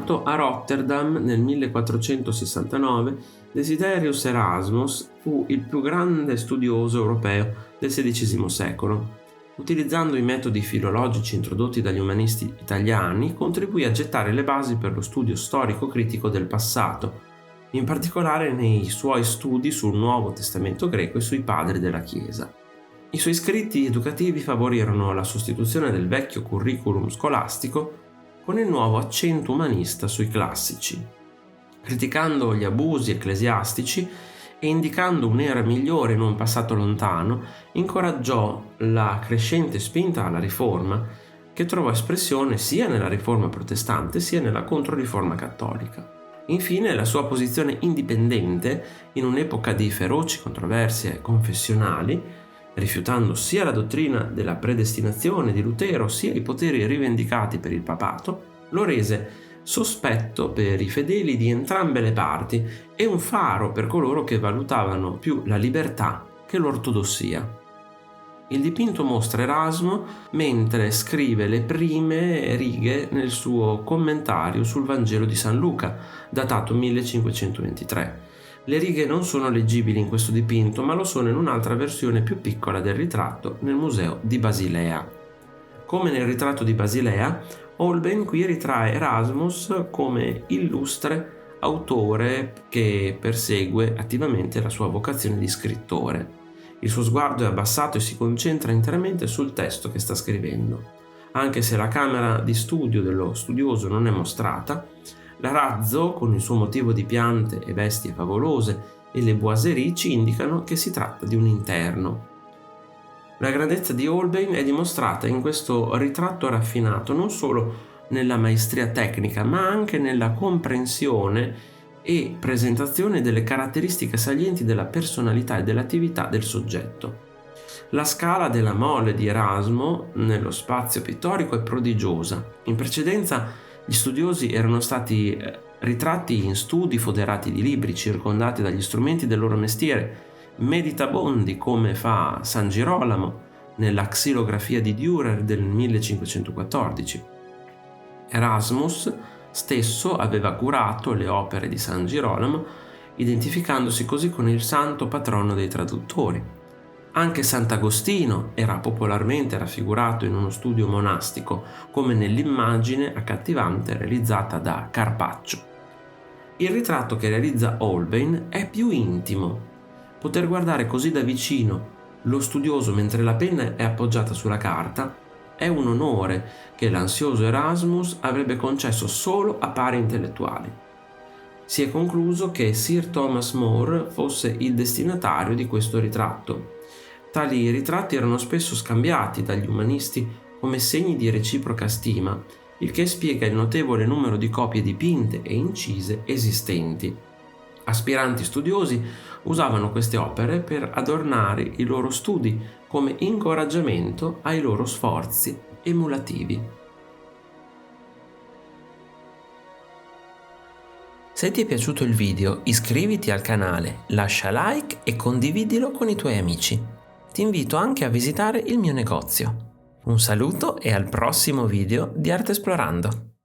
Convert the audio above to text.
Nato a Rotterdam nel 1469, Desiderius Erasmus fu il più grande studioso europeo del XVI secolo. Utilizzando i metodi filologici introdotti dagli umanisti italiani, contribuì a gettare le basi per lo studio storico-critico del passato, in particolare nei suoi studi sul Nuovo Testamento greco e sui padri della Chiesa. I suoi scritti educativi favorirono la sostituzione del vecchio curriculum scolastico con il nuovo accento umanista sui classici. Criticando gli abusi ecclesiastici e indicando un'era migliore in un passato lontano, incoraggiò la crescente spinta alla riforma, che trovò espressione sia nella riforma protestante sia nella controriforma cattolica. Infine, la sua posizione indipendente in un'epoca di feroci controversie confessionali, rifiutando sia la dottrina della predestinazione di Lutero sia i poteri rivendicati per il papato, lo rese sospetto per i fedeli di entrambe le parti e un faro per coloro che valutavano più la libertà che l'ortodossia. Il dipinto mostra Erasmo mentre scrive le prime righe nel suo commentario sul Vangelo di San Luca, datato 1523. Le righe non sono leggibili in questo dipinto, ma lo sono in un'altra versione più piccola del ritratto nel museo di Basilea. Come nel ritratto di Basilea, Holbein qui ritrae Erasmus come illustre autore che persegue attivamente la sua vocazione di scrittore. Il suo sguardo è abbassato e si concentra interamente sul testo che sta scrivendo. Anche se la camera di studio dello studioso non è mostrata, l'arazzo, con il suo motivo di piante e bestie favolose, e le boiserie ci indicano che si tratta di un interno. La grandezza di Holbein è dimostrata in questo ritratto raffinato non solo nella maestria tecnica, ma anche nella comprensione e presentazione delle caratteristiche salienti della personalità e dell'attività del soggetto. La scala della mole di Erasmo nello spazio pittorico è prodigiosa. In precedenza gli studiosi erano stati ritratti in studi foderati di libri, circondati dagli strumenti del loro mestiere, meditabondi come fa San Girolamo nella xilografia di Dürer del 1514. Erasmus stesso aveva curato le opere di San Girolamo, identificandosi così con il santo patrono dei traduttori. Anche Sant'Agostino era popolarmente raffigurato in uno studio monastico, come nell'immagine accattivante realizzata da Carpaccio. Il ritratto che realizza Holbein è più intimo. Poter guardare così da vicino lo studioso mentre la penna è appoggiata sulla carta è un onore che l'ansioso Erasmus avrebbe concesso solo a pari intellettuali. Si è concluso che Sir Thomas More fosse il destinatario di questo ritratto. Tali ritratti erano spesso scambiati dagli umanisti come segni di reciproca stima, il che spiega il notevole numero di copie dipinte e incise esistenti. Aspiranti studiosi usavano queste opere per adornare i loro studi come incoraggiamento ai loro sforzi emulativi. Se ti è piaciuto il video, iscriviti al canale, lascia like e condividilo con i tuoi amici. Ti invito anche a visitare il mio negozio. Un saluto e al prossimo video di Arte Esplorando!